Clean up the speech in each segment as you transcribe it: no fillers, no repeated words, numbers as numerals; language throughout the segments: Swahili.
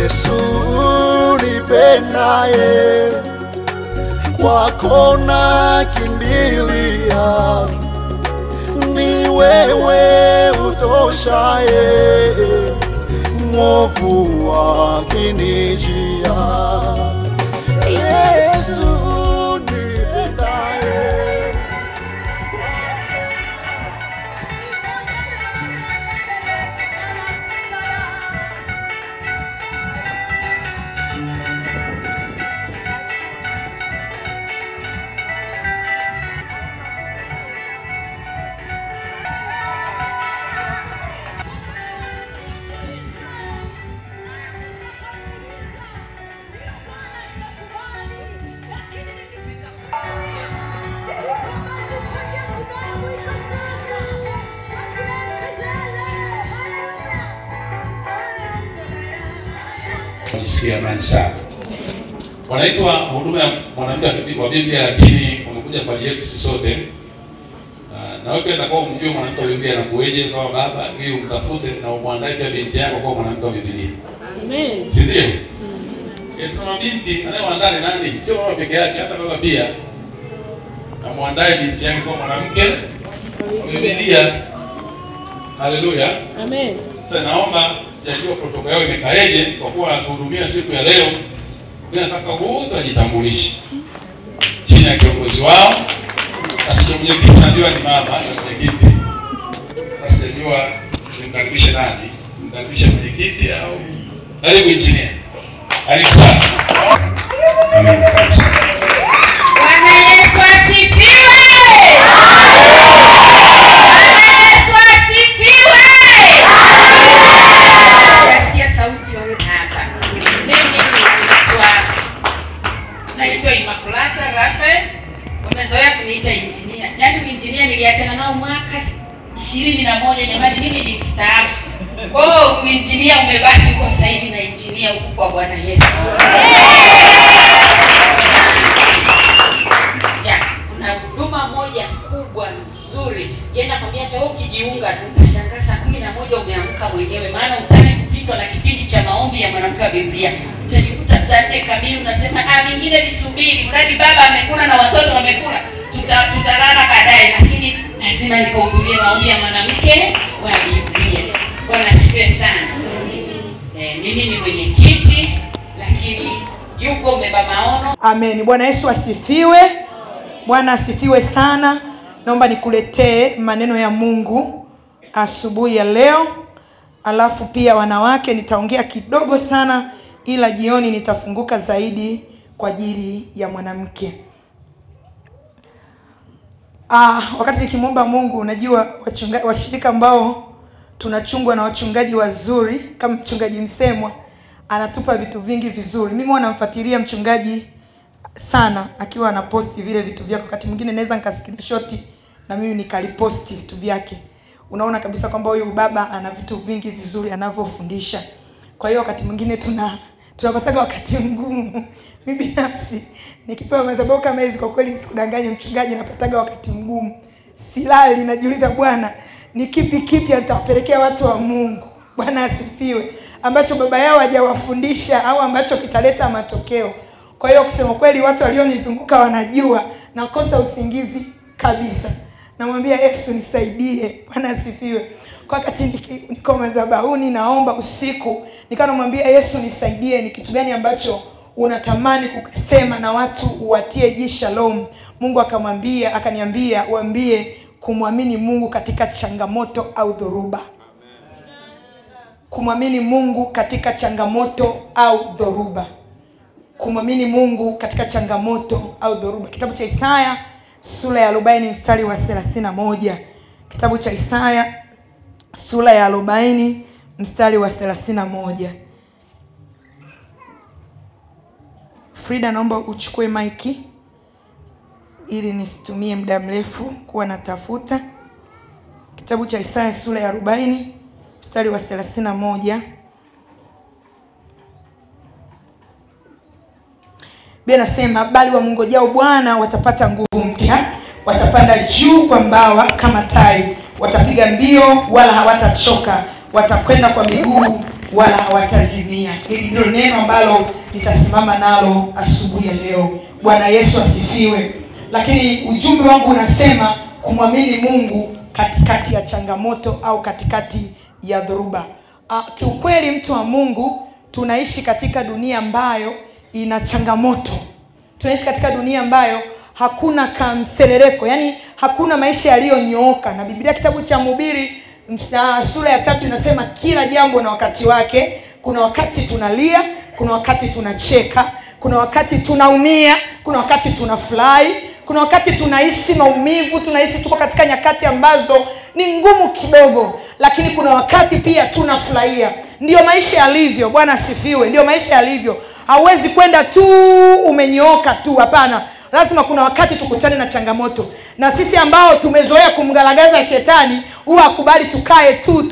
Yesu nipendaye, kwako nakimbilia, ni wewe utoshaye, mwovu akinijia. Yesu nipendaye, Najisikia amani sana. Wanaitwa huduma ya mwanamke wa Biblia, lakini wamekuja kwa ajili yetu sisi sote. Na wewe pia kwa umjue mwanamke wa Biblia anakueje kama baba, ili umtafute na umwandae pia binti yako kwa mwanamke wa Biblia. Amen. Si ndio? Tuna binti anayeandaa nani? Sio baba peke yake, hata baba pia. Na muandae binti yake kwa mwanamke wa Biblia. Haleluya. Amen. Sasa naomba, sijajua protokoli yao imekaeje kwa kuwa anatuhudumia siku ya leo. Mimi nataka wote wajitambulishe chini ya kiongozi wao. Asijue mwenyekiti, najua ni mama na mwenyekiti. Asijua nimkaribishe nani? Nimkaribishe mwenyekiti au karibu engineer. Karibu sana. Amen. Karibu sana. Bwana Yesu asifiwe. Wamezoea kuniita engineer. Yaani engineer niliachana nao mwaka 21 jamani, mimi ni mstaafu. Kwa hiyo engineer umebaki uko sasa hivi na engineer huko kwa Bwana Yesu. Ya, kuna huduma moja kubwa nzuri. Yeye anakwambia hata wewe ukijiunga tu utashangaa saa 11 umeamka mwenyewe, maana utaki kupitwa na kipindi cha maombi ya mwanamke wa Biblia. Utajikuta saa 4 kamili unasema vingine visubiri, mradi baba amekula na watoto wamekula, tutalala baadaye, lakini lazima nikahudhurie maombi ya mwanamke wa Biblia. Bwana asifiwe sana. Mimi ni mwenyekiti, lakini yuko mbeba maono. Amen. Bwana Yesu asifiwe. Bwana asifiwe sana. Naomba nikuletee maneno ya Mungu asubuhi ya leo. Alafu pia wanawake nitaongea kidogo sana, ila jioni nitafunguka zaidi kwa ajili ya mwanamke. Wakati nikimwomba Mungu, unajua washirika ambao tunachungwa na wachungaji wazuri kama mchungaji Msemwa, anatupa vitu vingi vizuri. Mimi huwa namfuatilia mchungaji sana akiwa anaposti vile vitu vyake. Wakati mwingine naweza nikascreenshot na mimi nikaliposti vitu vyake. Unaona kabisa kwamba huyu baba ana vitu vingi vizuri anavyofundisha. Kwa hiyo wakati mwingine tunapata wakati mgumu. Mimi binafsi nikipewa madhabahu kama hizi, kwa kweli sikudanganya mchungaji, napata wakati mgumu. Silali, najiuliza Bwana, ni kipi atawapelekea watu wa Mungu? Bwana asifiwe. Ambacho baba yao hajawafundisha au ambacho kitaleta matokeo. Kwa hiyo kusema kweli, watu walionizunguka wanajua nakosa usingizi kabisa. Namwambia Yesu nisaidie. Bwana asifiwe. Kwa wakati niko madhabahuni naomba usiku, nikamwambia Yesu nisaidie, ni kitu gani ambacho unatamani kukisema na watu uwatie ji shalom. Mungu akaniambia uambie kumwamini Mungu katika changamoto au dhoruba. Kumwamini Mungu katika changamoto au dhoruba. Kumwamini Mungu katika changamoto au dhoruba. Kitabu cha Isaya sura ya 40 mstari wa 31. Kitabu cha Isaya sura ya 40 mstari wa 31. Frida, naomba uchukue maiki ili nisitumie muda mrefu kuwa natafuta. Kitabu cha Isaya sura ya 40 mstari wa 31. Biblia inasema, bali wamngojao Bwana watapata nguvu mpya, watapanda juu kwa mbawa kama tai, watapiga mbio wala hawatachoka, watakwenda kwa miguu wala hawatazimia. Hili ndio neno ambalo nitasimama nalo asubuhi ya leo. Bwana Yesu asifiwe. Lakini ujumbe wangu unasema kumwamini Mungu katikati ya changamoto au katikati ya dhoruba. Kiukweli mtu wa Mungu, tunaishi katika dunia ambayo ina changamoto. Tunaishi katika dunia ambayo hakuna kamseleleko, yani hakuna maisha yaliyonyooka. Na Biblia kitabu cha Mhubiri sura ya 3 inasema kila jambo na wakati wake. Kuna wakati tunalia, kuna wakati tunacheka, kuna wakati tunaumia, kuna wakati tunafurahi, kuna wakati tunahisi maumivu, tunahisi tuko katika nyakati ambazo ni ngumu kidogo, lakini kuna wakati pia tunafurahia. Ndio maisha yalivyo. Bwana asifiwe. Ndio maisha yalivyo. Hauwezi kwenda tu umenyooka tu, hapana. Lazima kuna wakati tukutane na changamoto. Na sisi ambao tumezoea kumgalagaza shetani, huwa akubali tukae tu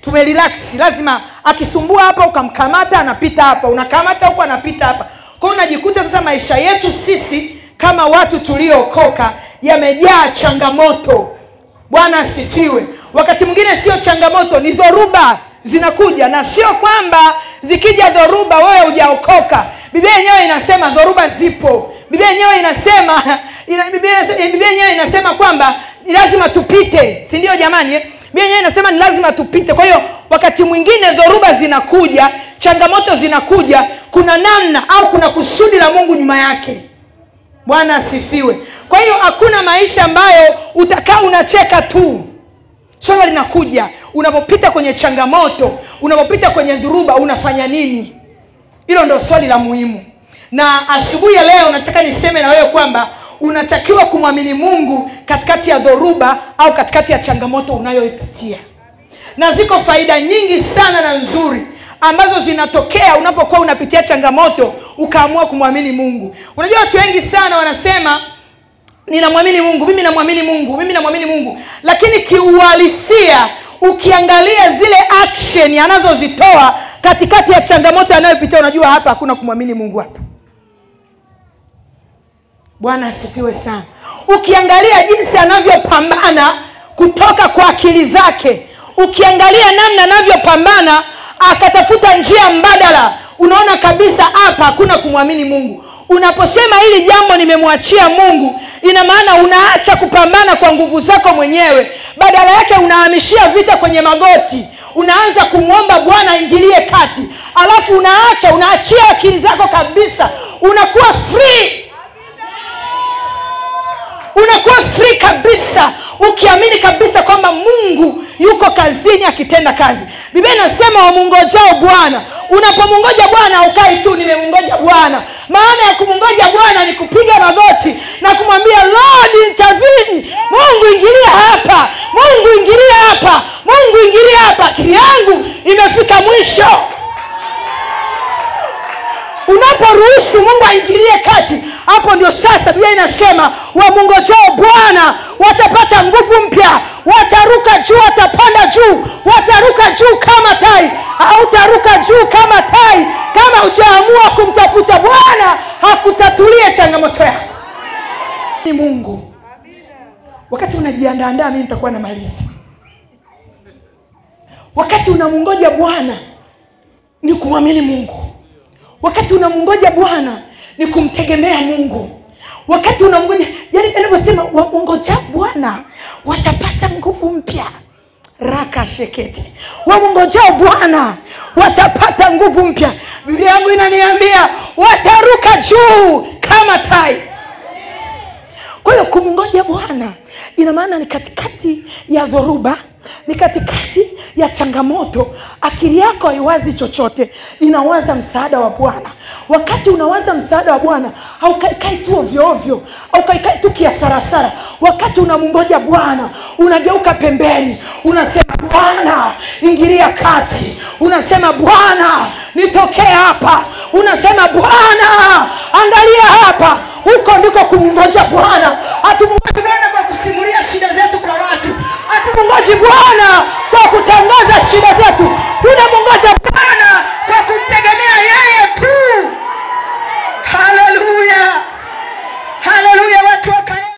tumerelax. Lazima akisumbua hapa ukamkamata, anapita hapa, unakamata huko anapita hapa. Kwa hiyo unajikuta sasa maisha yetu sisi kama watu tuliookoka yamejaa changamoto. Bwana asifiwe. Wakati mwingine sio changamoto, ni dhoruba zinakuja, na sio kwamba zikija dhoruba wewe hujaokoka. Biblia yenyewe inasema dhoruba zipo. Biblia yenyewe inasema kwamba ni lazima tupite. Si ndio jamani? Biblia yenyewe inasema ni lazima tupite. Kwa hiyo wakati mwingine dhoruba zinakuja, changamoto zinakuja, kuna namna au kuna kusudi la Mungu nyuma yake. Bwana asifiwe. Kwa hiyo hakuna maisha ambayo utakaa unacheka tu. Swala linakuja, unapopita kwenye changamoto, unapopita kwenye dhuruba, unafanya nini? Hilo ndio swali la muhimu. Na asubuhi ya leo nataka niseme na wewe kwamba unatakiwa kumwamini Mungu katikati ya dhoruba au katikati ya changamoto unayoipitia. Na ziko faida nyingi sana na nzuri ambazo zinatokea unapokuwa unapitia changamoto ukaamua kumwamini Mungu. Unajua watu wengi sana wanasema ninamwamini Mungu, mimi namwamini Mungu, mimi namwamini Mungu. Lakini kiuhalisia ukiangalia zile action anazozitoa katikati ya changamoto anayopitia, unajua hapa hakuna kumwamini Mungu hapa. Bwana asifiwe sana. Ukiangalia jinsi anavyopambana kutoka kwa akili zake, ukiangalia namna anavyopambana akatafuta njia mbadala, unaona kabisa hapa hakuna kumwamini Mungu. Unaposema hili jambo nimemwachia Mungu, ina maana unaacha kupambana kwa nguvu zako mwenyewe, badala yake unahamishia vita kwenye magoti. Unaanza kumwomba Bwana aingilie kati. Alafu unaachia akili zako kabisa. Unakuwa free. Unakuwa free kabisa, ukiamini kabisa kwamba Mungu yuko kazini akitenda kazi. Biblia inasema wamngojao Bwana. Unapomngoja Bwana ukai tu nimemngoja Bwana. Maana ya kumngoja Bwana ni kupiga magoti na kumwambia Lord intervene. Mungu ingilia hapa. Mungu ingilia hapa. Mungu ingilia hapa. Akili yangu imefika mwisho. Unaporuhusu Mungu aingilie kati, hapo ndio sasa Biblia inasema wamngojao Bwana watapata nguvu mpya, wataruka juu, watapanda juu, wataruka juu kama tai. Hautaruka juu kama tai kama hujaamua kumtafuta Bwana hakutatulie changamoto yako. Ni Mungu. Wakati unajiandaa mimi nitakuwa namaliza. Wakati unamngoja Bwana ni kumwamini Mungu. Wakati unamngoja Bwana ni kumtegemea Mungu. Wakati unamngoja, yani anaposema wamngoja Bwana watapata nguvu mpya. Raka shekete. Wamngojao Bwana watapata nguvu mpya. Biblia yangu inaniambia wataruka juu kama tai. Kwa hiyo kumngoja Bwana ina maana ni katikati ya dhoruba, ni katikati ya changamoto, akili yako haiwazi chochote, inawaza msaada wa Bwana. Wakati unawaza msaada wa Bwana, haukai tu ovyo ovyo, haukai tu kiasarasara. Wakati unamngoja Bwana, unageuka pembeni, unasema Bwana ingilia kati, unasema Bwana nitokee hapa, unasema Bwana angalia hapa. Huko ndiko kumngoja Bwana. Hatumngoji Bwana kwa kusimulia shida zetu kwa watu. Hatumngoji Bwana kwa